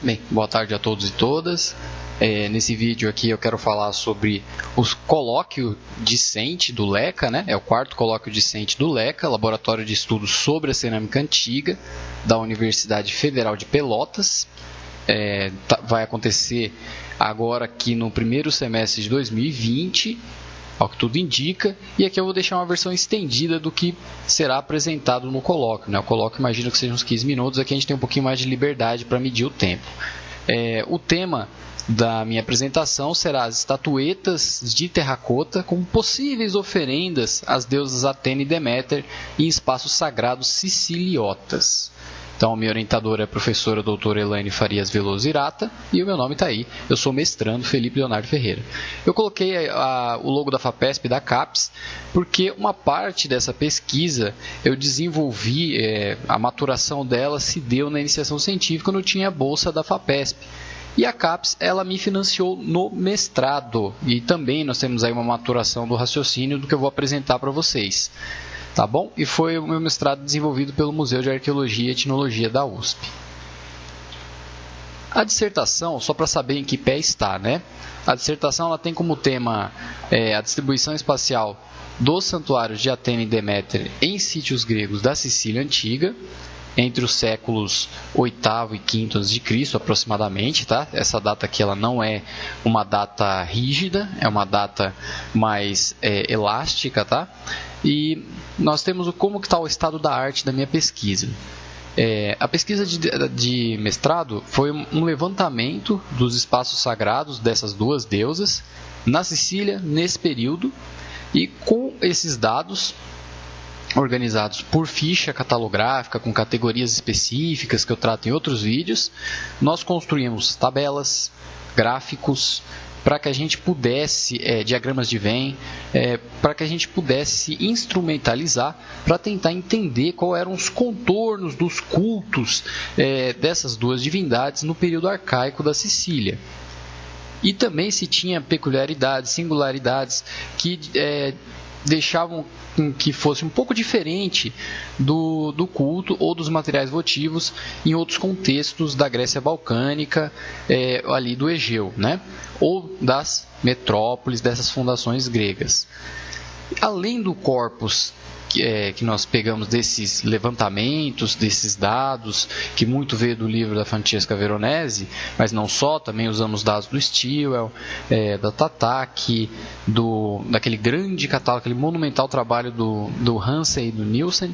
Bem, boa tarde a todos e todas. Nesse vídeo aqui eu quero falar sobre o colóquio discente do LECA, né? É o quarto colóquio discente do LECA, Laboratório de Estudos sobre a Cerâmica Antiga, da Universidade Federal de Pelotas. Vai acontecer agora aqui no primeiro semestre de 2020, ao que tudo indica, e aqui eu vou deixar uma versão estendida do que será apresentado no colóquio, né? O colóquio imagino que sejam uns 15 minutos, aqui a gente tem um pouquinho mais de liberdade para medir o tempo. O tema da minha apresentação será as estatuetas de terracota como possíveis oferendas às deusas Atena e Deméter em espaços sagrados siciliotas. Então, a minha orientadora é a professora doutora Elaine Farias Veloso Irata e o meu nome está aí. Eu sou mestrando Felipe Leonardo Ferreira. Eu coloquei o logo da FAPESP e da CAPES porque uma parte dessa pesquisa eu desenvolvi, a maturação dela se deu na iniciação científica quando eu tinha a bolsa da FAPESP. E a CAPES, ela me financiou no mestrado. E também nós temos aí uma maturação do raciocínio do que eu vou apresentar para vocês. Tá bom? E foi o meu mestrado desenvolvido pelo Museu de Arqueologia e Etnologia da USP. A dissertação, só para saber em que pé está, né? A dissertação ela tem como tema a distribuição espacial dos santuários de Atena e Deméter em sítios gregos da Sicília Antiga, entre os séculos VIII e V a.C., aproximadamente, tá? Essa data aqui ela não é uma data rígida, é uma data mais elástica, tá? E nós temos como que está o estado da arte da minha pesquisa. A pesquisa de mestrado foi um levantamento dos espaços sagrados dessas duas deusas na Sicília nesse período, e com esses dados organizados por ficha catalográfica com categorias específicas que eu trato em outros vídeos, nós construímos tabelas, gráficos, para que a gente pudesse, diagramas de Venn, para que a gente pudesse instrumentalizar para tentar entender quais eram os contornos dos cultos dessas duas divindades no período arcaico da Sicília. E também se tinha peculiaridades, singularidades que deixavam que fosse um pouco diferente do culto ou dos materiais votivos em outros contextos da Grécia Balcânica, ali do Egeu, né? Ou das metrópoles, dessas fundações gregas. Além do corpus que nós pegamos desses levantamentos, desses dados, que muito veio do livro da Francesca Veronese, mas não só, também usamos dados do Stilwell, da Tatak, daquele grande catálogo, aquele monumental trabalho do Hansen e do Nielsen.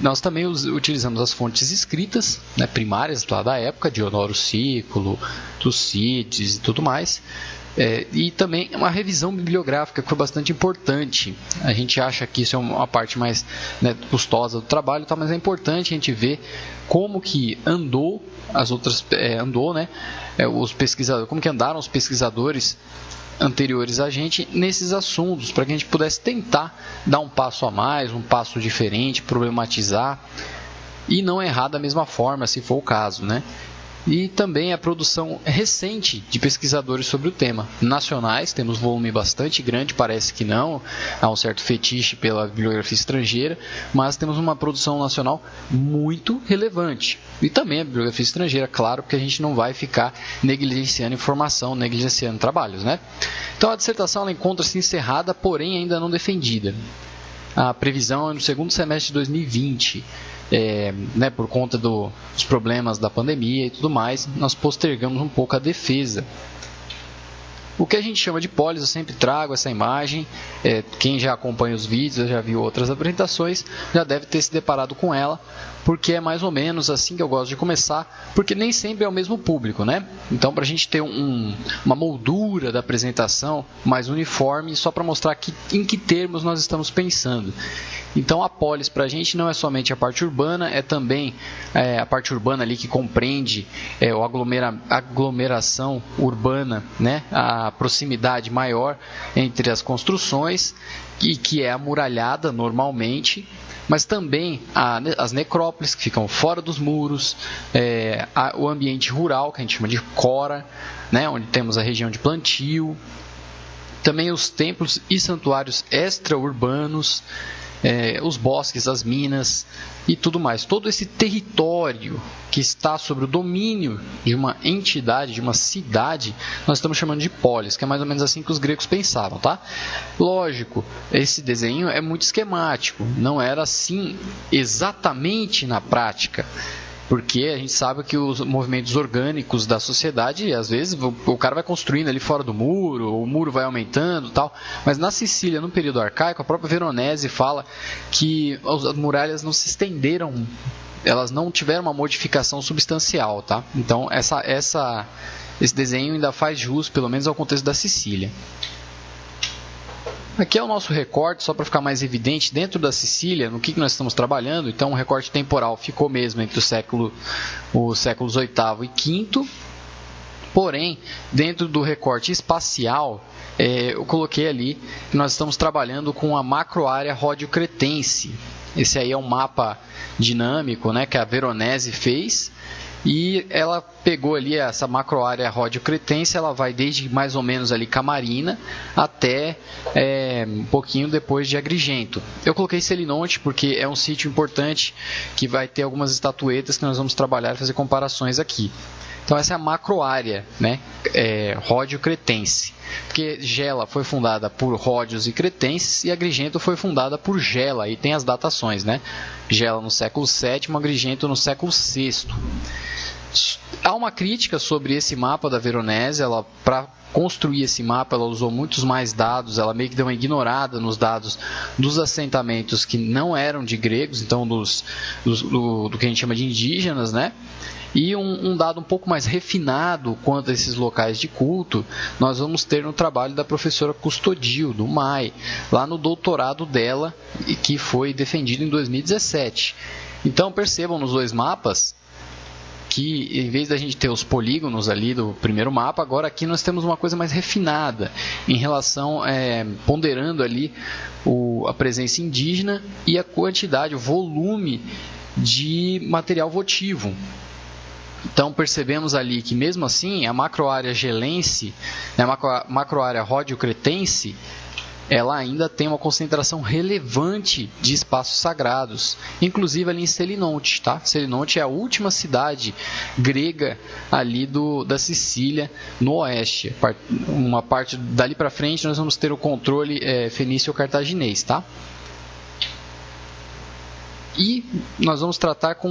Nós também utilizamos as fontes escritas, né, primárias lá da época, de Honório Sículo, Tucídides e tudo mais. E também uma revisão bibliográfica que foi bastante importante. A gente acha que isso é uma parte mais, né, custosa do trabalho, tá, mas é importante a gente ver como que andou né, os pesquisadores, como que andaram os pesquisadores anteriores a gente nesses assuntos, para que a gente pudesse tentar dar um passo a mais, um passo diferente, problematizar e não errar da mesma forma, se for o caso, né? E também a produção recente de pesquisadores sobre o tema. Nacionais, temos volume bastante grande, parece que não, há um certo fetiche pela bibliografia estrangeira, mas temos uma produção nacional muito relevante. E também a bibliografia estrangeira, claro, porque a gente não vai ficar negligenciando informação, negligenciando trabalhos, né? Então a dissertação ela encontra-se encerrada, porém ainda não defendida. A previsão é no segundo semestre de 2020. Né, por conta dos problemas da pandemia e tudo mais, nós postergamos um pouco a defesa. O que a gente chama de pólis, eu sempre trago essa imagem, quem já acompanha os vídeos, já viu outras apresentações, já deve ter se deparado com ela, porque é mais ou menos assim que eu gosto de começar, porque nem sempre é o mesmo público, né? Então, para a gente ter uma moldura da apresentação mais uniforme, só para mostrar em que termos nós estamos pensando. Então, a polis para a gente não é somente a parte urbana, é também a parte urbana ali que compreende a aglomeração urbana, né? A proximidade maior entre as construções, e que é amuralhada normalmente, mas também as necrópolis que ficam fora dos muros, o ambiente rural, que a gente chama de cora, né? Onde temos a região de plantio, também os templos e santuários extra-urbanos, os bosques, as minas e tudo mais. Todo esse território que está sobre o domínio de uma entidade, de uma cidade, nós estamos chamando de polis, que é mais ou menos assim que os gregos pensavam, tá? Lógico, esse desenho é muito esquemático, não era assim exatamente na prática. Porque a gente sabe que os movimentos orgânicos da sociedade, às vezes, o cara vai construindo ali fora do muro, o muro vai aumentando e tal. Mas na Sicília, no período arcaico, a própria Veronese fala que as muralhas não se estenderam, elas não tiveram uma modificação substancial, tá? Então, esse desenho ainda faz jus, pelo menos, ao contexto da Sicília. Aqui é o nosso recorte, só para ficar mais evidente, dentro da Sicília, no que nós estamos trabalhando. Então, o recorte temporal ficou mesmo entre os séculos VIII e V. Porém, dentro do recorte espacial, eu coloquei ali que nós estamos trabalhando com a macroárea Ródio-Cretense. Esse aí é um mapa dinâmico, né, que a Veronese fez. E ela pegou ali essa macroárea Ródio-Cretense, ela vai desde mais ou menos ali Camarina até um pouquinho depois de Agrigento. Eu coloquei Selinonte porque é um sítio importante que vai ter algumas estatuetas que nós vamos trabalhar e fazer comparações aqui. Então essa é a macroárea, né, Ródio-Cretense, porque Gela foi fundada por Ródios e Cretenses e Agrigento foi fundada por Gela, e tem as datações, né? Gela no século VII, Agrigento no século VI. Há uma crítica sobre esse mapa da Veronese. Ela, para construir esse mapa, ela usou muitos mais dados, ela meio que deu uma ignorada nos dados dos assentamentos que não eram de gregos, então do que a gente chama de indígenas, né? E um dado um pouco mais refinado quanto a esses locais de culto, nós vamos ter no trabalho da professora Custodil, do MAI, lá no doutorado dela, que foi defendido em 2017. Então percebam nos dois mapas que, em vez da gente ter os polígonos ali do primeiro mapa, agora aqui nós temos uma coisa mais refinada em relação, ponderando ali a presença indígena e a quantidade, o volume de material votivo. Então percebemos ali que mesmo assim a macroárea gelense, a macroárea Ródio-Cretense, ela ainda tem uma concentração relevante de espaços sagrados, inclusive ali em Selinonte, tá? Selinonte é a última cidade grega ali da Sicília, no oeste. Uma parte dali para frente nós vamos ter o controle fenício-cartaginês, tá? E nós vamos tratar com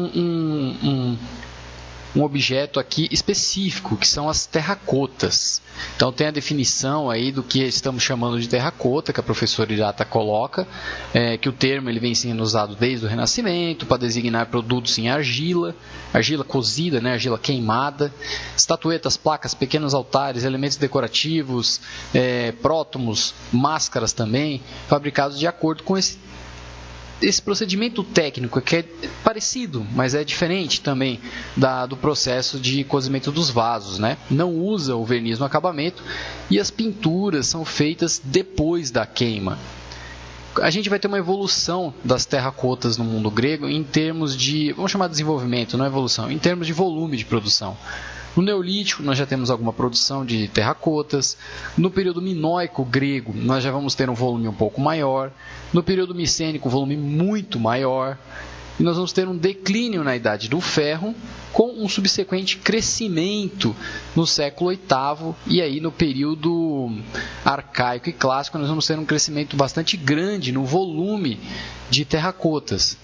um objeto aqui específico, que são as terracotas. Então tem a definição aí do que estamos chamando de terracota, que a professora Irata coloca, que o termo ele vem sendo usado desde o Renascimento para designar produtos em argila cozida, né, argila queimada, estatuetas, placas, pequenos altares, elementos decorativos, prótomos, máscaras também, fabricados de acordo com esse procedimento técnico, que é parecido, mas é diferente também do processo de cozimento dos vasos, né? Não usa o verniz no acabamento e as pinturas são feitas depois da queima. A gente vai ter uma evolução das terracotas no mundo grego em termos de, vamos chamar de desenvolvimento, não evolução, em termos de volume de produção. No Neolítico, nós já temos alguma produção de terracotas. No período minoico grego, nós já vamos ter um volume um pouco maior. No período micênico, um volume muito maior. E nós vamos ter um declínio na Idade do Ferro, com um subsequente crescimento no século VIII. E aí, no período arcaico e clássico, nós vamos ter um crescimento bastante grande no volume de terracotas.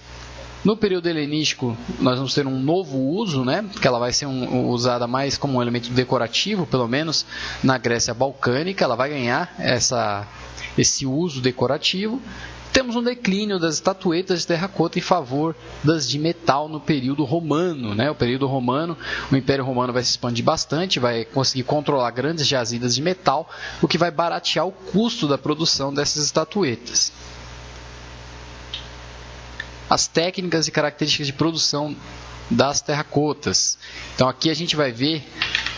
No período helenístico, nós vamos ter um novo uso, né? Que ela vai ser usada mais como um elemento decorativo, pelo menos na Grécia Balcânica. Ela vai ganhar esse uso decorativo. Temos um declínio das estatuetas de terracota em favor das de metal no período romano, né? O período romano, o Império Romano vai se expandir bastante, vai conseguir controlar grandes jazidas de metal, o que vai baratear o custo da produção dessas estatuetas. As técnicas e características de produção das terracotas. Então aqui a gente vai ver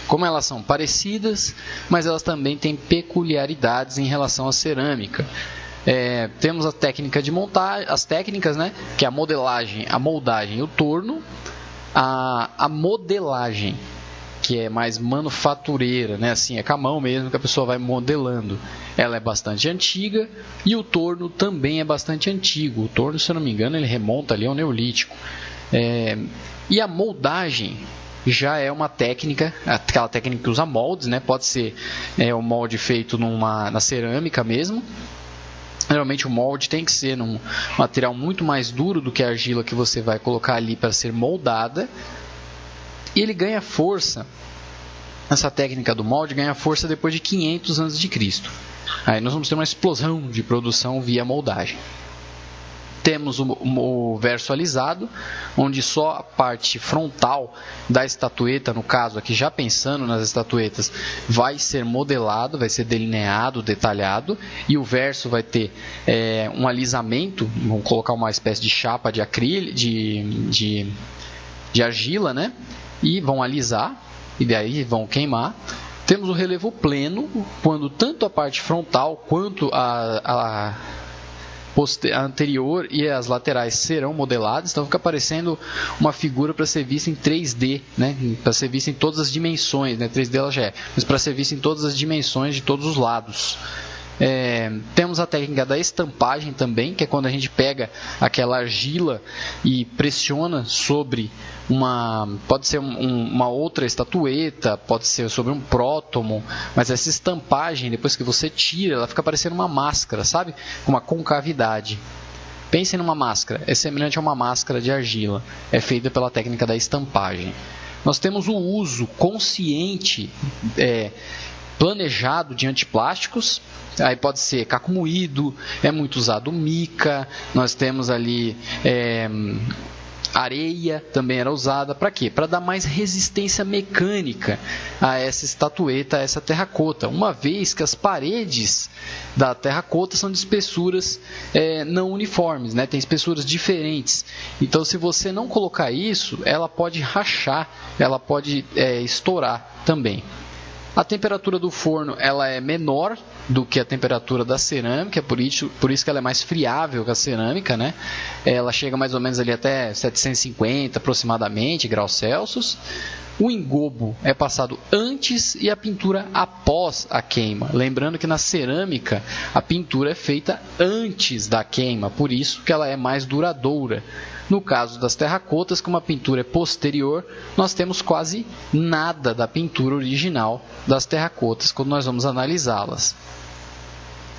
como elas são parecidas, mas elas também têm peculiaridades em relação à cerâmica. Temos a técnica de montagem, as técnicas, né, que é a modelagem, a moldagem e o torno. A modelagem, que é mais manufatureira, né? Assim, é com a mão mesmo que a pessoa vai modelando. Ela é bastante antiga e o torno também é bastante antigo. O torno, se eu não me engano, ele remonta ali ao Neolítico. E a moldagem já é uma técnica, aquela técnica que usa moldes, né? Pode ser o molde feito na cerâmica mesmo. Geralmente o molde tem que ser num material muito mais duro do que a argila que você vai colocar ali para ser moldada. E ele ganha força, essa técnica do molde ganha força depois de 500 a.C. Aí nós vamos ter uma explosão de produção via moldagem. Temos o verso alisado, onde só a parte frontal da estatueta, no caso aqui já pensando nas estatuetas, vai ser modelado, vai ser delineado, detalhado, e o verso vai ter um alisamento, vamos colocar uma espécie de chapa de acrílico, de argila, né? E vão alisar, e daí vão queimar. Temos o relevo pleno, quando tanto a parte frontal quanto a anterior e as laterais serão modeladas, então fica parecendo uma figura para ser vista em 3D, né? Para ser vista em todas as dimensões, né? 3D ela já é, mas para ser vista em todas as dimensões de todos os lados. Temos a técnica da estampagem também, que é quando a gente pega aquela argila e pressiona sobre pode ser uma outra estatueta, pode ser sobre um prótomo, mas essa estampagem, depois que você tira, ela fica parecendo uma máscara, sabe? Com uma concavidade. Pensem numa máscara, é semelhante a uma máscara de argila, é feita pela técnica da estampagem. Nós temos o uso consciente, planejado de antiplásticos. Aí pode ser caco moído, é muito usado mica, nós temos ali areia, também era usada. Para quê? Para dar mais resistência mecânica a essa estatueta, a essa terracota, uma vez que as paredes da terracota são de espessuras não uniformes, né? Tem espessuras diferentes. Então, se você não colocar isso, ela pode rachar, ela pode estourar também. A temperatura do forno ela é menor do que a temperatura da cerâmica, por isso que ela é mais friável que a cerâmica, né? Ela chega mais ou menos ali até 750 aproximadamente graus Celsius. O engobo é passado antes e a pintura após a queima. Lembrando que na cerâmica a pintura é feita antes da queima, por isso que ela é mais duradoura. No caso das terracotas, como a pintura é posterior, nós temos quase nada da pintura original das terracotas quando nós vamos analisá-las.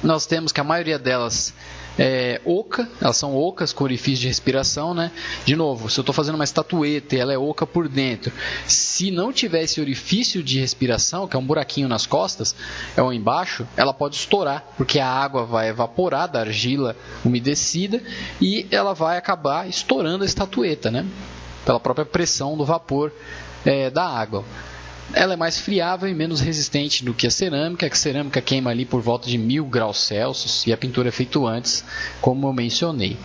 Nós temos que a maioria delas é oca, elas são ocas com orifício de respiração, né? De novo, se eu estou fazendo uma estatueta e ela é oca por dentro, se não tiver esse orifício de respiração, que é um buraquinho nas costas, ou embaixo, ela pode estourar, porque a água vai evaporar da argila umedecida e ela vai acabar estourando a estatueta, né? Pela própria pressão do vapor da água. Ela é mais friável e menos resistente do que a cerâmica. A cerâmica queima ali por volta de 1000 graus Celsius e a pintura é feita antes, como eu mencionei.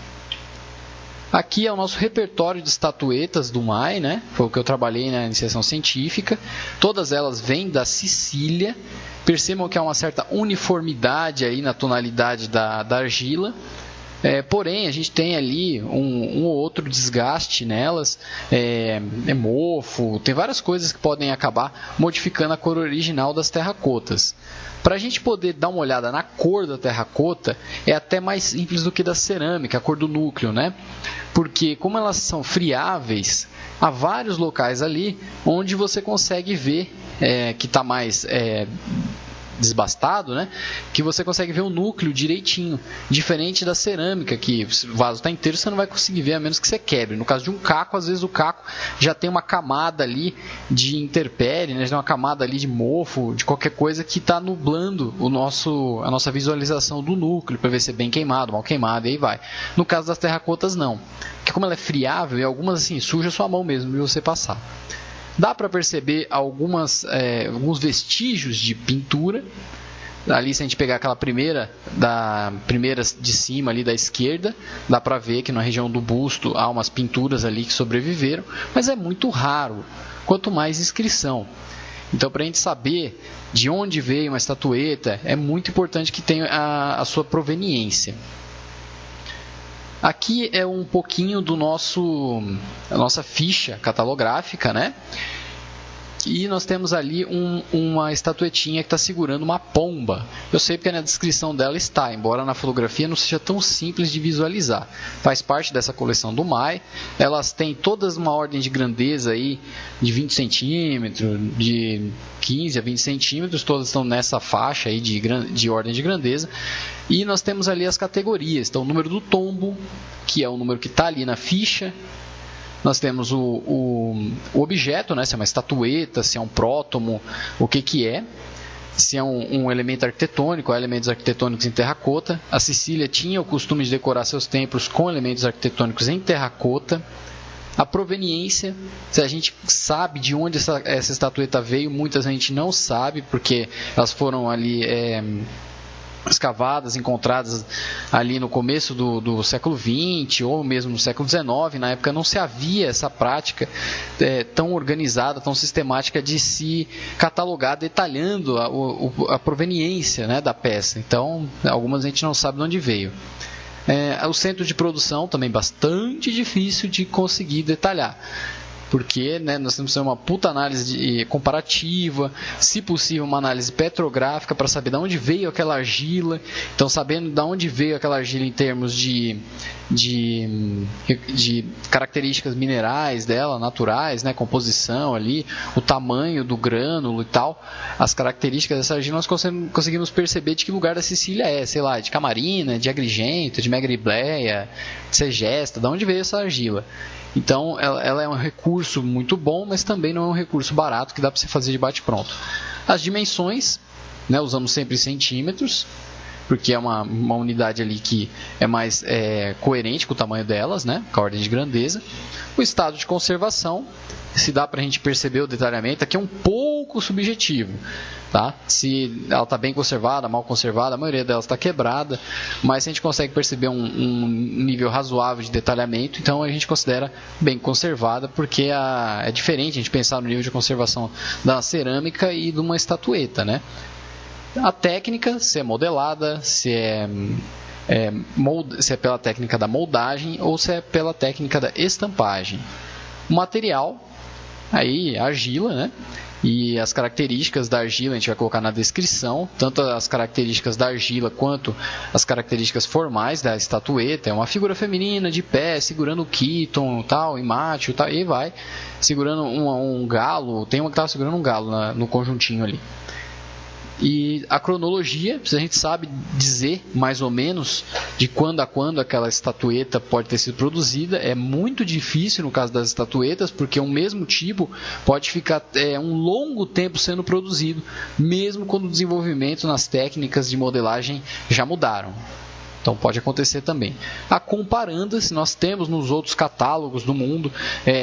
Aqui é o nosso repertório de estatuetas do MAI, né? Foi o que eu trabalhei na iniciação científica. Todas elas vêm da Sicília. Percebam que há uma certa uniformidade aí na tonalidade da argila. Porém, a gente tem ali um ou outro desgaste nelas, mofo, tem várias coisas que podem acabar modificando a cor original das terracotas. Para a gente poder dar uma olhada na cor da terracota, é até mais simples do que da cerâmica, a cor do núcleo, né? Porque como elas são friáveis, há vários locais ali onde você consegue ver que está mais desbastado, né? Que você consegue ver o núcleo direitinho, diferente da cerâmica, que o vaso está inteiro, você não vai conseguir ver a menos que você quebre. No caso de um caco, às vezes o caco já tem uma camada ali de intempérie, né? Já tem uma camada ali de mofo, de qualquer coisa que está nublando a nossa visualização do núcleo, para ver se é bem queimado, mal queimado, e aí vai. No caso das terracotas não, porque como ela é friável, e algumas assim, suja a sua mão mesmo de você passar. Dá para perceber alguns vestígios de pintura. Ali, se a gente pegar aquela primeira de cima ali da esquerda, dá para ver que na região do busto há umas pinturas ali que sobreviveram, mas é muito raro, quanto mais inscrição. Então, para a gente saber de onde veio uma estatueta, é muito importante que tenha a sua proveniência. Aqui é um pouquinho do a nossa ficha catalográfica, né? E nós temos ali uma estatuetinha que está segurando uma pomba. Eu sei porque na descrição dela está, embora na fotografia não seja tão simples de visualizar. Faz parte dessa coleção do Mai. Elas têm todas uma ordem de grandeza aí de 20 centímetros, de 15 a 20 centímetros, todas estão nessa faixa aí de ordem de grandeza. E nós temos ali as categorias. Então, o número do tombo, que é o número que está ali na ficha. Nós temos o objeto, né? Se é uma estatueta, se é um prótomo, o que é. Se é um elemento arquitetônico, há elementos arquitetônicos em terracota. A Sicília tinha o costume de decorar seus templos com elementos arquitetônicos em terracota. A proveniência, se a gente sabe de onde essa estatueta veio, muitas a gente não sabe, porque elas foram ali escavadas, encontradas ali no começo do século XX ou mesmo no século XIX. Na época não se havia essa prática tão organizada, tão sistemática de se catalogar detalhando a proveniência, né, da peça. Então, algumas a gente não sabe de onde veio. O centro de produção também bastante difícil de conseguir detalhar. Porque, né, nós temos que fazer uma puta análise comparativa, se possível uma análise petrográfica para saber de onde veio aquela argila. Então, sabendo de onde veio aquela argila em termos de características minerais dela, naturais, né, composição ali, o tamanho do grânulo e tal, as características dessa argila, nós conseguimos perceber de que lugar da Sicília é, sei lá, de Camarina, de Agrigento, de Megribleia, de Segesta, de onde veio essa argila. Então, ela é um recurso muito bom, mas também não é um recurso barato que dá para você fazer de bate-pronto. As dimensões, né, usamos sempre centímetros, porque é uma unidade ali que é mais coerente com o tamanho delas, né, com a ordem de grandeza. O estado de conservação, se dá para a gente perceber o detalhamento, aqui é um pouco subjetivo. Tá? Se ela está bem conservada, mal conservada, a maioria delas está quebrada, mas a gente consegue perceber um nível razoável de detalhamento, então a gente considera bem conservada, porque é diferente a gente pensar no nível de conservação da cerâmica e de uma estatueta, né? A técnica, se é modelada, se é pela técnica da moldagem ou se é pela técnica da estampagem. O material, aí argila, né? E as características da argila a gente vai colocar na descrição, tanto as características da argila quanto as características formais da estatueta. É uma figura feminina de pé, segurando o quíton, tal, em mate, tal, e vai segurando um galo. Tem uma que estava segurando um galo no conjuntinho ali. E a cronologia, se a gente sabe dizer mais ou menos de quando a quando aquela estatueta pode ter sido produzida, é muito difícil no caso das estatuetas, porque o mesmo tipo pode ficar um longo tempo sendo produzido, mesmo quando o desenvolvimento nas técnicas de modelagem já mudaram. Então pode acontecer também. A comparanda, se nós temos nos outros catálogos do mundo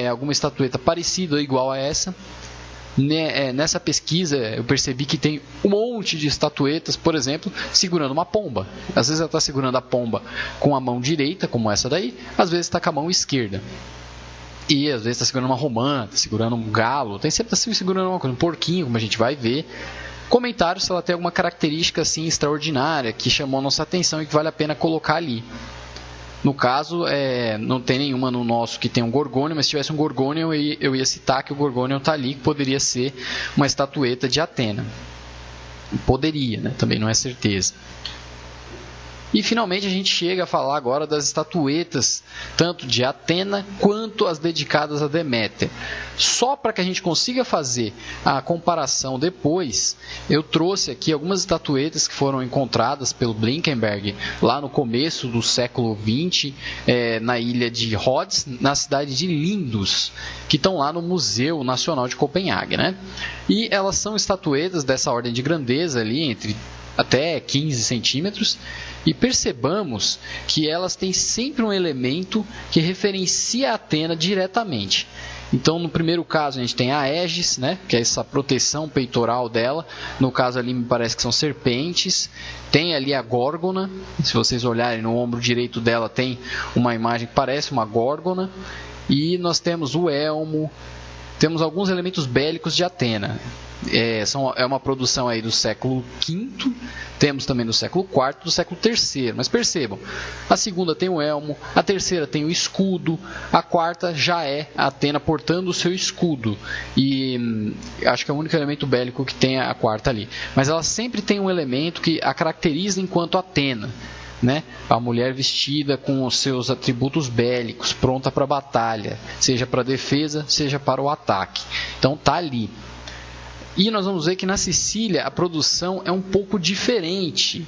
alguma estatueta parecida ou igual a essa. Nessa pesquisa eu percebi que tem um monte de estatuetas, por exemplo, segurando uma pomba. Às vezes ela está segurando a pomba com a mão direita, como essa daí, às vezes está com a mão esquerda. E às vezes está segurando uma romã, está segurando um galo, tem sempre está segurando uma coisa, um porquinho, como a gente vai ver. Comentários se ela tem alguma característica assim extraordinária que chamou a nossa atenção e que vale a pena colocar ali. No caso, não tem nenhuma no nosso que tem um gorgônio, mas se tivesse um gorgônio, eu ia citar que o gorgônio está ali, que poderia ser uma estatueta de Atena. Poderia, né? Também não é certeza. E finalmente a gente chega a falar agora das estatuetas, tanto de Atena quanto as dedicadas a Deméter. Só para que a gente consiga fazer a comparação depois, eu trouxe aqui algumas estatuetas que foram encontradas pelo Blinkenberg lá no começo do século XX, na ilha de Rhodes, na cidade de Lindus, que estão lá no Museu Nacional de Copenhague, né? E elas são estatuetas dessa ordem de grandeza ali, entre até 15 centímetros, e percebamos que elas têm sempre um elemento que referencia a Atena diretamente. Então, no primeiro caso, a gente tem a Aegis, né, que é essa proteção peitoral dela. No caso ali, me parece que são serpentes. Tem ali a górgona. Se vocês olharem no ombro direito dela, tem uma imagem que parece uma górgona. E nós temos o elmo. Temos alguns elementos bélicos de Atena. É uma produção aí do século V, temos também do século IV, do século III. Mas percebam, a segunda tem o elmo, a terceira tem o escudo, a quarta já é a Atena portando o seu escudo. E acho que é o único elemento bélico que tem a quarta ali. Mas ela sempre tem um elemento que a caracteriza enquanto Atena, né? A mulher vestida com os seus atributos bélicos, pronta para a batalha, seja para a defesa, seja para o ataque. Então tá ali. E nós vamos ver que na Sicília a produção é um pouco diferente.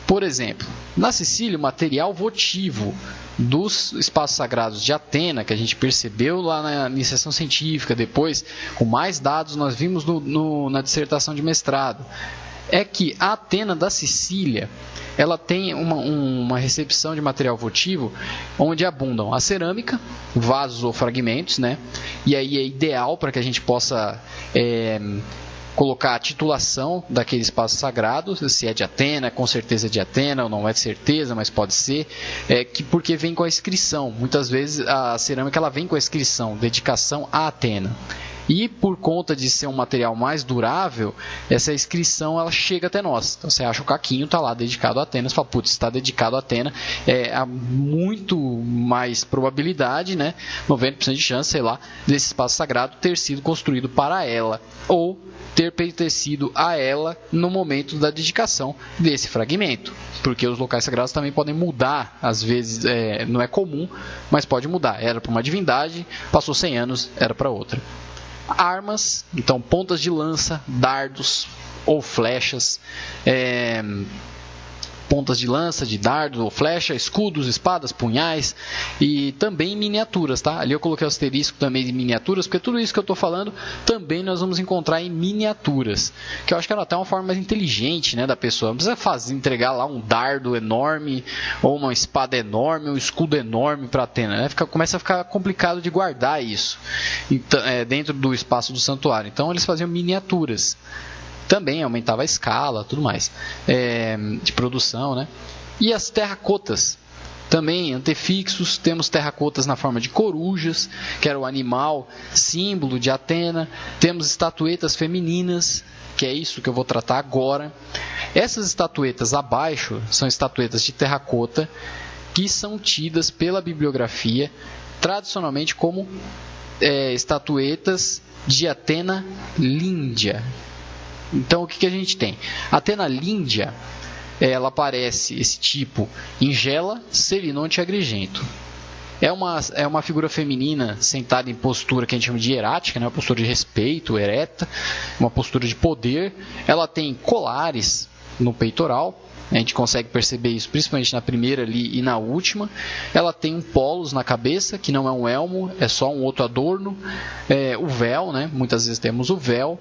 Por exemplo, na Sicília o material votivo dos espaços sagrados de Atena, que a gente percebeu lá na iniciação científica, depois com mais dados nós vimos na dissertação de mestrado, é que a Atena da Sicília ela tem uma recepção de material votivo onde abundam a cerâmica, vasos ou fragmentos, né? E aí é ideal para que a gente possa colocar a titulação daquele espaço sagrado, se é de Atena, com certeza é de Atena, ou não é de certeza, mas pode ser, porque vem com a inscrição. Muitas vezes a cerâmica ela vem com a inscrição, dedicação a Atena. E por conta de ser um material mais durável, essa inscrição ela chega até nós. Então você acha o caquinho, está lá dedicado a Atena, você fala, putz, está dedicado a Atena, há muito mais probabilidade, né, 90% de chance, sei lá, desse espaço sagrado ter sido construído para ela, ou ter pertencido a ela no momento da dedicação desse fragmento. Porque os locais sagrados também podem mudar, às vezes não é comum, mas pode mudar. Era para uma divindade, passou 100 anos, era para outra. Armas, então pontas de lança, dardos ou flechas, pontas de lança, de dardo ou flecha, escudos, espadas, punhais e também miniaturas, tá? Ali eu coloquei o asterisco também de miniaturas, porque tudo isso que eu estou falando também nós vamos encontrar em miniaturas, que eu acho que era até uma forma mais inteligente, né, da pessoa. Não precisa entregar lá um dardo enorme ou uma espada enorme, um escudo enorme para Atena, né? Começa a ficar complicado de guardar isso então, dentro do espaço do santuário. Então eles faziam miniaturas. Também aumentava a escala, tudo mais, de produção, né? E as terracotas, também antefixos, temos terracotas na forma de corujas, que era o animal símbolo de Atena, temos estatuetas femininas, que é isso que eu vou tratar agora. Essas estatuetas abaixo são estatuetas de terracota, que são tidas pela bibliografia tradicionalmente como estatuetas de Atena Líndia. Então o que a gente tem? Atena Líndia, ela aparece esse tipo em Gela, Selinonte e Agrigento. É uma figura feminina sentada em postura que a gente chama de hierática, né? Uma postura de respeito, ereta, uma postura de poder. Ela tem colares no peitoral. A gente consegue perceber isso principalmente na primeira ali e na última. Ela tem um polos na cabeça, que não é um elmo, é só um outro adorno. O véu, né? Muitas vezes temos o véu,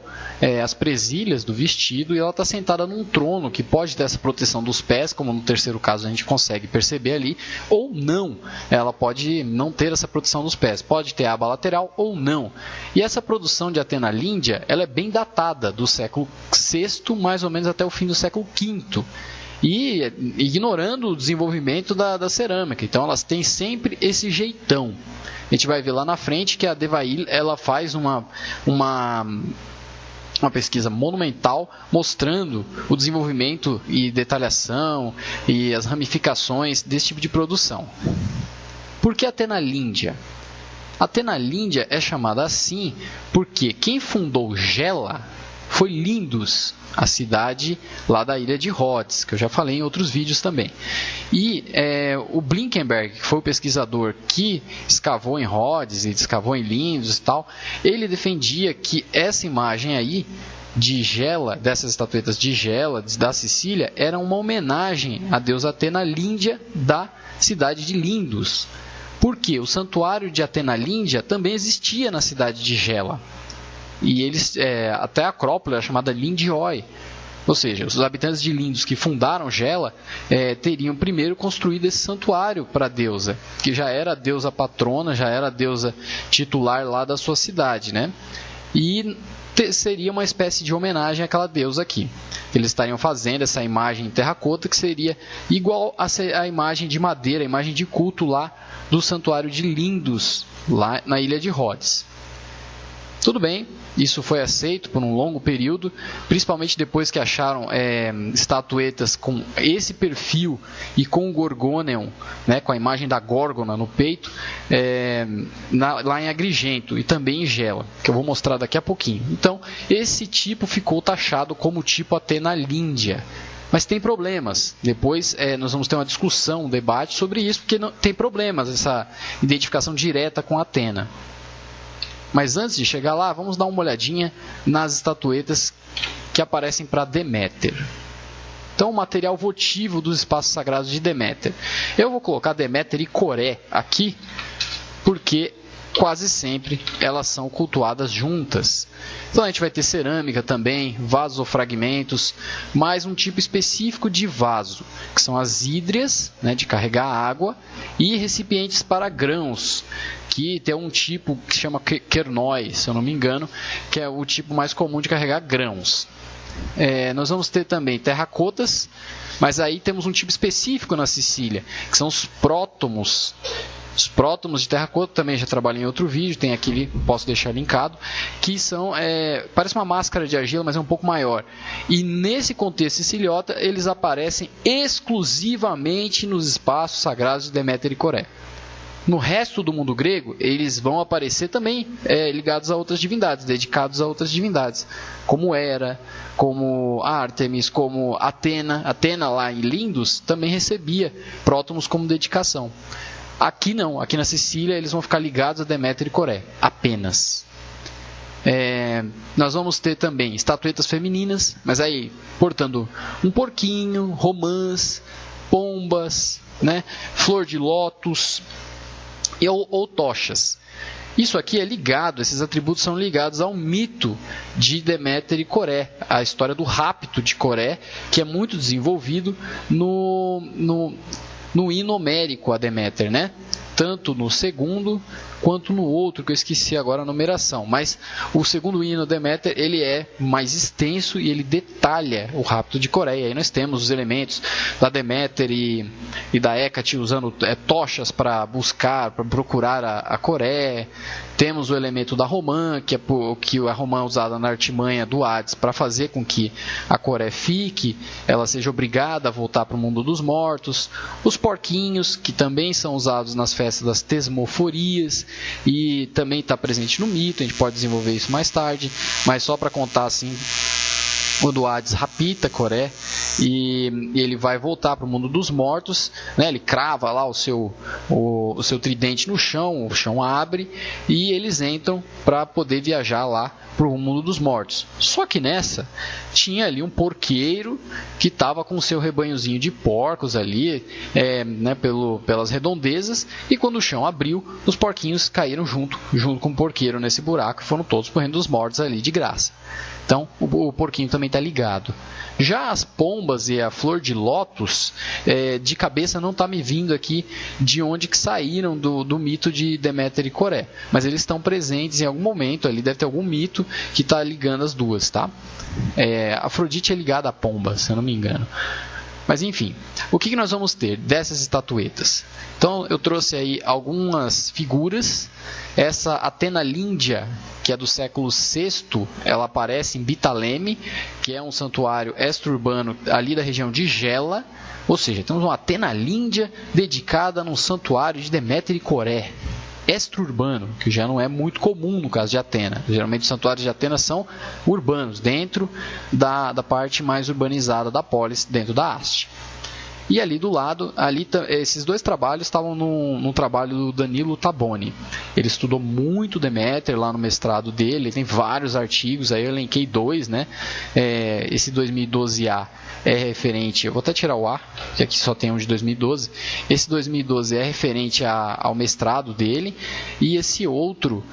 as presilhas do vestido, e ela está sentada num trono que pode ter essa proteção dos pés, como no terceiro caso a gente consegue perceber ali, ou não. Ela pode não ter essa proteção dos pés, pode ter a aba lateral ou não. E essa produção de Atena Líndia, ela é bem datada, do século VI mais ou menos até o fim do século V. E ignorando o desenvolvimento da cerâmica. Então elas têm sempre esse jeitão. A gente vai ver lá na frente que a Devail ela faz uma pesquisa monumental mostrando o desenvolvimento e detalhação e as ramificações desse tipo de produção. Por que Atena Líndia? Atena Líndia é chamada assim porque quem fundou Gela foi Lindus, a cidade lá da ilha de Rhodes, que eu já falei em outros vídeos também. E o Blinkenberg, que foi o pesquisador que escavou em Rhodes e escavou em Lindus e tal, ele defendia que essa imagem aí de Gela, dessas estatuetas de Gela, da Sicília, era uma homenagem à deusa Atena Líndia da cidade de Lindus. Porque o santuário de Atena Líndia também existia na cidade de Gela. E eles, até a Acrópole era chamada Lindioi. Ou seja, os habitantes de Lindus que fundaram Gela teriam primeiro construído esse santuário para a deusa, que já era a deusa patrona, já era a deusa titular lá da sua cidade, né? E seria uma espécie de homenagem àquela deusa aqui. Eles estariam fazendo essa imagem em terracota, que seria igual a imagem de madeira, a imagem de culto lá do santuário de Lindus, lá na ilha de Rhodes. Tudo bem, isso foi aceito por um longo período, principalmente depois que acharam estatuetas com esse perfil e com o Gorgonion, né, com a imagem da Górgona no peito, lá em Agrigento e também em Gela, que eu vou mostrar daqui a pouquinho. Então, esse tipo ficou taxado como tipo Athena Líndia. Mas tem problemas. Depois nós vamos ter uma discussão, um debate sobre isso, porque não, tem problemas essa identificação direta com Atena. Mas antes de chegar lá, vamos dar uma olhadinha nas estatuetas que aparecem para Deméter. Então, o material votivo dos espaços sagrados de Deméter. Eu vou colocar Deméter e Coré aqui, porque quase sempre elas são cultuadas juntas. Então a gente vai ter cerâmica também, vasos ou fragmentos, mais um tipo específico de vaso, que são as hídrias, né, de carregar água, e recipientes para grãos, que tem um tipo que se chama Kernoi, se eu não me engano, que é o tipo mais comum de carregar grãos. Nós vamos ter também terracotas, mas aí temos um tipo específico na Sicília, que são os prótomos. Os prótomos de terracota, também já trabalhei em outro vídeo, tem aqui, posso deixar linkado, que são, parece uma máscara de argila, mas é um pouco maior. E nesse contexto siciliota, eles aparecem exclusivamente nos espaços sagrados de Deméter e Coré. No resto do mundo grego, eles vão aparecer também ligados a outras divindades, dedicados a outras divindades, como Hera, como Ártemis, como Atena. Atena lá em Lindos também recebia prótomos como dedicação. Aqui não, aqui na Sicília eles vão ficar ligados a Deméter e Coré, apenas. Nós vamos ter também estatuetas femininas, mas aí portando um porquinho, romãs, pombas, né, flor de lótus ou tochas. Isso aqui é ligado, esses atributos são ligados ao mito de Deméter e Coré, a história do rapto de Coré, que é muito desenvolvido no hino homérico a Deméter, né? Tanto no segundo quanto no outro, que eu esqueci agora a numeração. Mas o segundo hino a Deméter, ele é mais extenso e ele detalha o rapto de Coré. E aí nós temos os elementos da Deméter e da Hécate usando tochas para buscar, para procurar a Coré. Temos o elemento da romã, que a romã é usada na artimanha do Hades para fazer com que a Coré fique, ela seja obrigada a voltar para o mundo dos mortos. Os porquinhos, que também são usados nas festas das tesmoforias e também está presente no mito, a gente pode desenvolver isso mais tarde, mas só para contar assim, quando Hades rapta Coré e ele vai voltar para o mundo dos mortos, né? Ele crava lá o seu tridente no chão, o chão abre e eles entram para poder viajar lá para o mundo dos mortos. Só que nessa tinha ali um porqueiro que estava com o seu rebanhozinho de porcos ali, né, pelas redondezas, e quando o chão abriu, os porquinhos caíram junto com o porqueiro nesse buraco e foram todos para o reino dos mortos ali de graça. Então o porquinho também está ligado. Já as pombas e a flor de lótus, de cabeça não está me vindo aqui de onde que saíram do mito de Deméter e Coré, mas eles estão presentes em algum momento, ali deve ter algum mito que está ligando as duas, tá? Afrodite é ligada à pomba, se eu não me engano. Mas enfim, o que nós vamos ter dessas estatuetas? Então eu trouxe aí algumas figuras. Essa Athena Líndia, que é do século VI, ela aparece em Bitaleme, que é um santuário extra-urbano ali da região de Gela. Ou seja, temos uma Athena Líndia dedicada num santuário de Deméter e Coré. Extra-urbano, que já não é muito comum no caso de Atena. Geralmente os santuários de Atena são urbanos, dentro da parte mais urbanizada da polis, dentro da haste. E ali do lado, esses dois trabalhos estavam num trabalho do Danilo Taboni. Ele estudou muito Deméter lá no mestrado dele, ele tem vários artigos, aí eu elenquei dois, né? Esse 2012A é referente, eu vou até tirar o A, que aqui só tem um de 2012. Esse 2012 é referente ao mestrado dele, e esse outro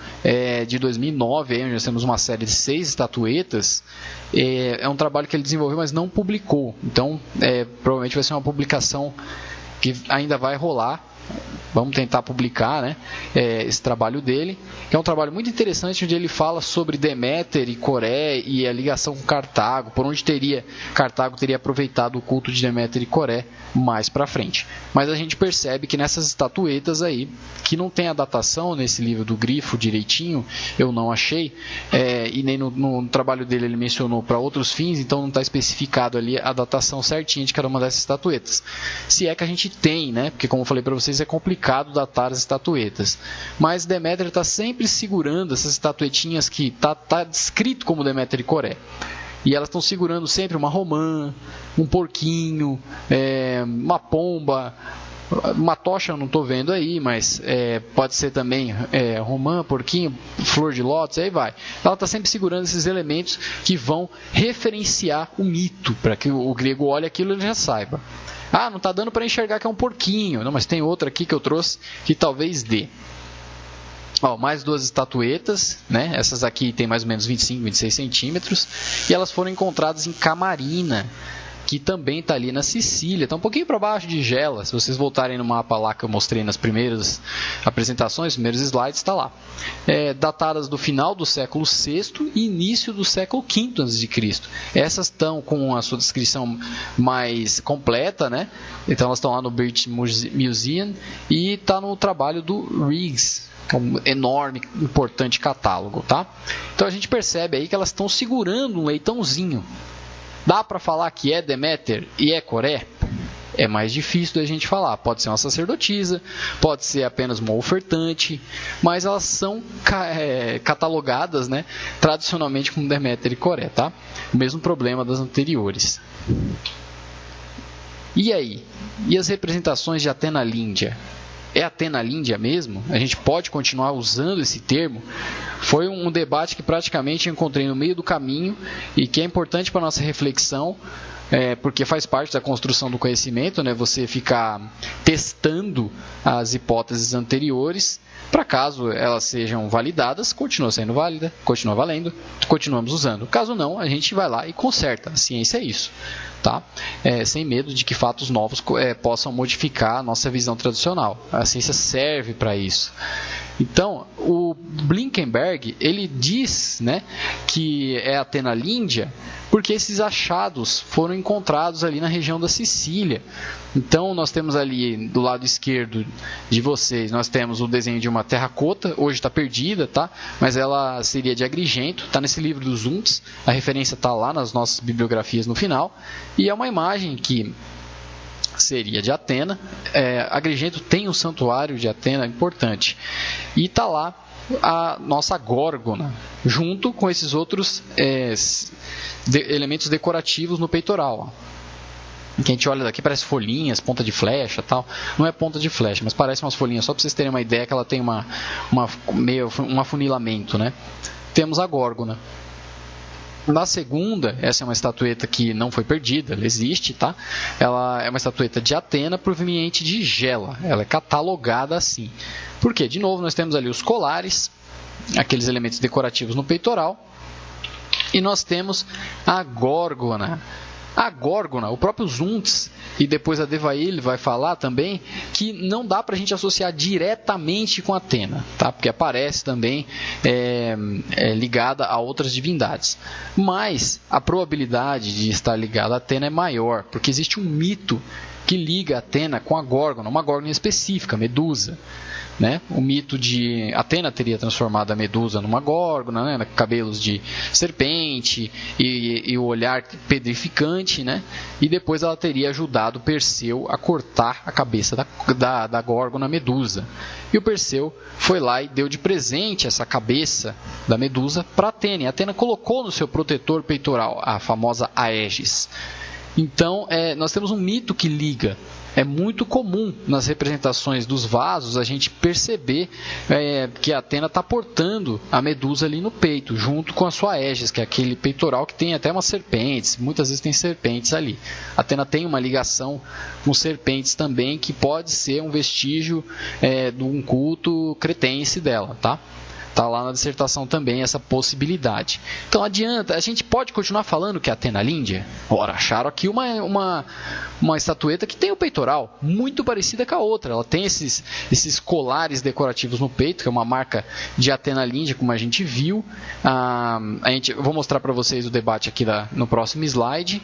de 2009, aí, onde nós temos uma série de 6 estatuetas, é um trabalho que ele desenvolveu, mas não publicou. Então, provavelmente vai ser uma publicação que ainda vai rolar, Vamos tentar publicar, né, esse trabalho dele, que é um trabalho muito interessante, onde ele fala sobre Deméter e Coré e a ligação com Cartago, por onde Cartago teria aproveitado o culto de Deméter e Coré mais para frente. Mas a gente percebe que nessas estatuetas aí, que não tem a datação nesse livro do Grifo direitinho, eu não achei, e nem no trabalho dele ele mencionou para outros fins, então não está especificado ali a datação certinha de cada uma dessas estatuetas. Se é que a gente tem, né, porque como eu falei para vocês, é complicado datar as estatuetas, mas Deméter está sempre segurando essas estatuetinhas que tá descrito como Deméter e Coré, e elas estão segurando sempre uma romã, um porquinho, uma pomba, uma tocha eu não estou vendo aí, mas pode ser também romã, porquinho, flor de lótus, aí vai. Ela está sempre segurando esses elementos que vão referenciar o mito, para que o grego olhe aquilo e ele já saiba. Ah, não está dando para enxergar que é um porquinho. Não, mas tem outra aqui que eu trouxe que talvez dê. Ó, mais duas estatuetas, né? Essas aqui tem mais ou menos 25, 26 centímetros. E elas foram encontradas em Camarina, que também está ali na Sicília. Está um pouquinho para baixo de Gela. Se vocês voltarem no mapa lá que eu mostrei nas primeiras apresentações, primeiros slides, está lá. Datadas do final do século VI e início do século V a.C. Essas estão com a sua descrição mais completa, né? Então elas estão lá no British Museum e está no trabalho do Riggs, que é um enorme, importante catálogo, tá? Então a gente percebe aí que elas estão segurando um leitãozinho. Dá para falar que é Deméter e é Coré? É mais difícil da gente falar. Pode ser uma sacerdotisa, pode ser apenas uma ofertante, mas elas são catalogadas, né, tradicionalmente como Deméter e Coré, tá? O mesmo problema das anteriores. E aí? E as representações de Atena Líndia? É Atena Líndia mesmo? A gente pode continuar usando esse termo? Foi um debate que praticamente encontrei no meio do caminho e que é importante para a nossa reflexão, porque faz parte da construção do conhecimento, né? Você ficar testando as hipóteses anteriores, para caso elas sejam validadas, continua sendo válida, continua valendo, continuamos usando. Caso não, a gente vai lá e conserta. A ciência é isso, tá? Sem medo de que fatos novos possam modificar a nossa visão tradicional. A ciência serve para isso. Então, o Blinkenberg, ele diz, né, que é Atena Líndia porque esses achados foram encontrados ali na região da Sicília. Então, nós temos ali do lado esquerdo de vocês, nós temos o desenho de uma terracota, hoje está perdida, tá? Mas ela seria de Agrigento, está nesse livro dos Untes, a referência está lá nas nossas bibliografias no final, e é uma imagem que seria de Atena. Agrigento tem um santuário de Atena importante, e está lá a nossa górgona, junto com esses outros elementos decorativos no peitoral. Que a gente olha daqui, parece folhinhas, ponta de flecha, tal. Não é ponta de flecha, mas parece umas folhinhas, só para vocês terem uma ideia que ela tem um afunilamento, né? Temos a górgona. Na segunda, essa é uma estatueta que não foi perdida, ela existe, tá? Ela é uma estatueta de Atena proveniente de Gela. Ela é catalogada assim. Por quê? De novo, nós temos ali os colares, aqueles elementos decorativos no peitoral, e nós temos a górgona. A górgona, o próprio Zuntz e depois a Devail vai falar também que não dá para a gente associar diretamente com Atena, tá? Porque aparece também ligada a outras divindades. Mas a probabilidade de estar ligada a Atena é maior, porque existe um mito que liga Atena com a górgona, uma górgona específica, Medusa. Né? O mito de Atena teria transformado a Medusa numa górgona, né? Cabelos de serpente e o olhar pedrificante, né? E depois ela teria ajudado Perseu a cortar a cabeça da górgona Medusa. E o Perseu foi lá e deu de presente essa cabeça da Medusa para Atena. E Atena colocou no seu protetor peitoral, a famosa Aegis. Então, nós temos um mito que liga. É muito comum nas representações dos vasos a gente perceber que a Atena está portando a Medusa ali no peito, junto com a sua Aegis, que é aquele peitoral que tem até umas serpentes, muitas vezes tem serpentes ali. A Atena tem uma ligação com serpentes também, que pode ser um vestígio de um culto cretense dela, tá? Está lá na dissertação também essa possibilidade. Então adianta, a gente pode continuar falando que é Athena Lyndia? Ora, acharam aqui uma estatueta que tem o peitoral muito parecida com a outra. Ela tem esses colares decorativos no peito, que é uma marca de Athena Lyndia, como a gente viu. Eu vou mostrar para vocês o debate aqui no próximo slide.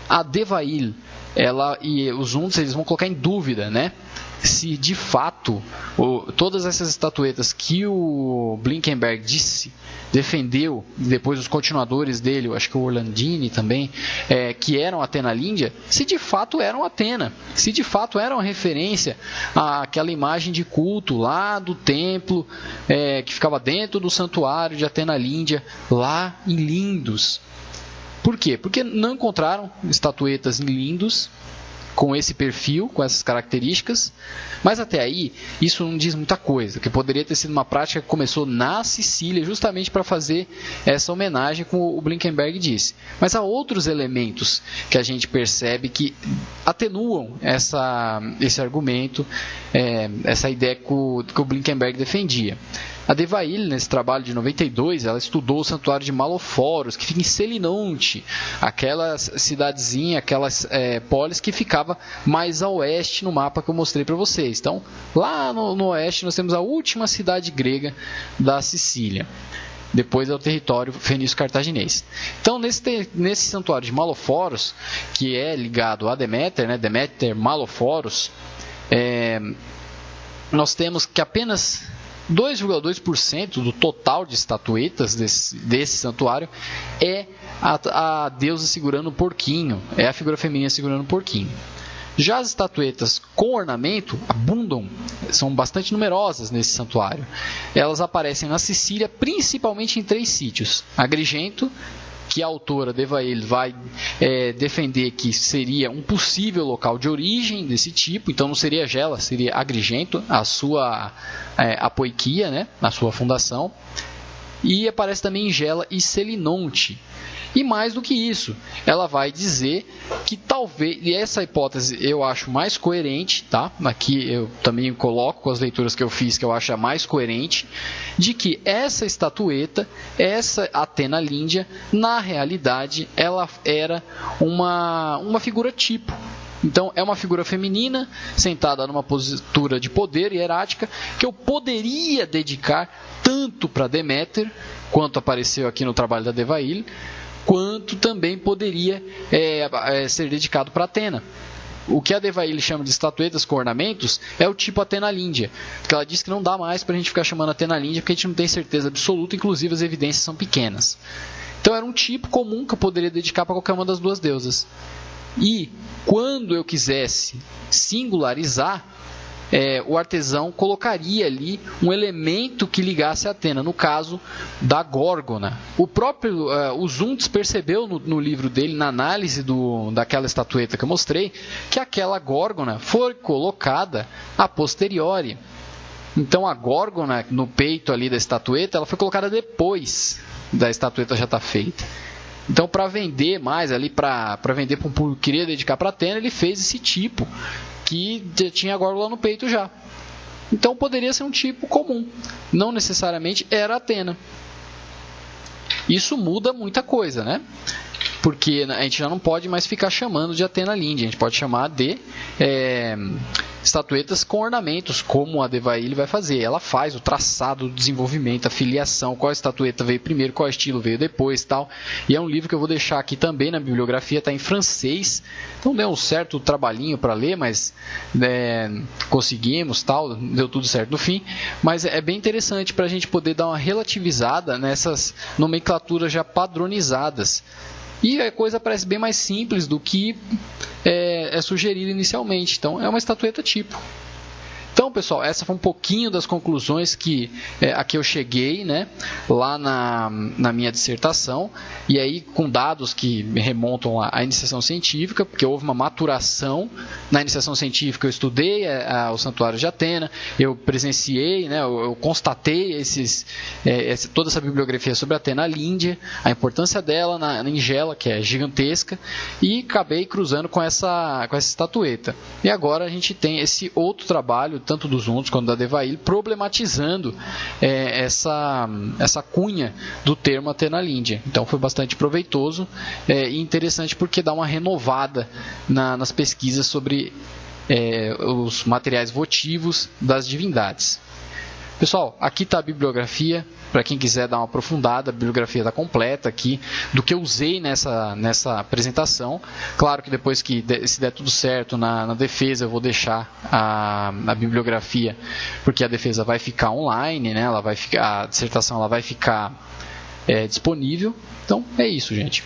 A Devaille, ela e os Zundes, eles vão colocar em dúvida, né, se de fato todas essas estatuetas que o Blinkenberg defendeu, depois os continuadores dele, eu acho que o Orlandini também, que eram Athena Lyndia, se de fato eram Athena, se de fato eram referência àquela imagem de culto lá do templo, que ficava dentro do santuário de Athena Lyndia, lá em Lindos. Por quê? Porque não encontraram estatuetas em Lindos com esse perfil, com essas características, mas até aí isso não diz muita coisa, que poderia ter sido uma prática que começou na Sicília justamente para fazer essa homenagem, como o Blinkenberg disse. Mas há outros elementos que a gente percebe que atenuam esse argumento, essa ideia que o Blinkenberg defendia. A Devaille, nesse trabalho de 92, ela estudou o santuário de Maloforos, que fica em Selinonte, aquela cidadezinha, aquelas polis que ficava mais a oeste no mapa que eu mostrei para vocês. Então, lá no oeste nós temos a última cidade grega da Sicília. Depois é o território fenício-cartaginês. Então, nesse santuário de Maloforos, que é ligado a Deméter, né, Deméter Maloforos, nós temos que apenas 2,2% do total de estatuetas desse santuário é a deusa segurando um porquinho, é a figura feminina segurando um porquinho. Já as estatuetas com ornamento abundam, são bastante numerosas nesse santuário. Elas aparecem na Sicília, principalmente em 3 sítios: Agrigento, que a autora Devaille vai defender que seria um possível local de origem desse tipo, então não seria Gela, seria Agrigento, a sua apoiquia, né, a sua fundação. E aparece também em Gela e Selinonte. E mais do que isso, ela vai dizer que talvez, e essa hipótese eu acho mais coerente, tá? Aqui eu também coloco com as leituras que eu fiz, que eu acho a mais coerente, de que essa estatueta, essa Athena Lyndia, na realidade, ela era uma figura tipo. Então, é uma figura feminina, sentada numa postura de poder hierática, que eu poderia dedicar tanto para Deméter, quanto apareceu aqui no trabalho da Devaille, quanto também poderia ser dedicado para Athena. O que a Devaille chama de estatuetas com ornamentos é o tipo Athena Lyndia, porque ela diz que não dá mais para a gente ficar chamando Athena Lyndia, porque a gente não tem certeza absoluta, inclusive as evidências são pequenas. Então era um tipo comum que eu poderia dedicar para qualquer uma das duas deusas. E quando eu quisesse singularizar, o artesão colocaria ali um elemento que ligasse a Athena, no caso da górgona. O próprio Zundes percebeu no livro dele, na análise daquela estatueta que eu mostrei, que aquela górgona foi colocada a posteriori. Então a górgona no peito ali da estatueta, ela foi colocada depois da estatueta já estar feita. Então, para vender mais ali, para vender para um público que queria dedicar para Athena, ele fez esse tipo que tinha a górgona no peito já. Então poderia ser um tipo comum, não necessariamente era Athena. Isso muda muita coisa, né? Porque a gente já não pode mais ficar chamando de Athena Lyndia, a gente pode chamar de estatuetas com ornamentos, como a Devaille vai fazer. Ela faz o traçado, o desenvolvimento, a filiação, qual estatueta veio primeiro, qual estilo veio depois, tal. E é um livro que eu vou deixar aqui também na bibliografia, está em francês, então deu um certo trabalhinho para ler, mas conseguimos, tal, deu tudo certo no fim. Mas é bem interessante para a gente poder dar uma relativizada nessas nomenclaturas já padronizadas. E a coisa parece bem mais simples do que é sugerido inicialmente. Então, é uma estatueta tipo. Então, pessoal, essa foi um pouquinho das conclusões a que eu cheguei, né, lá na minha dissertação, e aí com dados que me remontam à iniciação científica, porque houve uma maturação na iniciação científica. Eu estudei o Santuário de Atena, eu presenciei, né, eu constatei toda essa bibliografia sobre a Athena Lyndia, a importância dela em Gela, que é gigantesca, e acabei cruzando com essa estatueta. E agora a gente tem esse outro trabalho tanto dos Huntos quanto da Devaille, problematizando essa cunha do termo Atenalíndia. Então foi bastante proveitoso e interessante porque dá uma renovada nas pesquisas sobre os materiais votivos das divindades. Pessoal, aqui está a bibliografia, para quem quiser dar uma aprofundada, a bibliografia está completa aqui, do que eu usei nessa apresentação. Claro que depois que se der tudo certo na defesa, eu vou deixar a bibliografia, porque a defesa vai ficar online, né? A dissertação ela vai ficar disponível. Então, é isso, gente.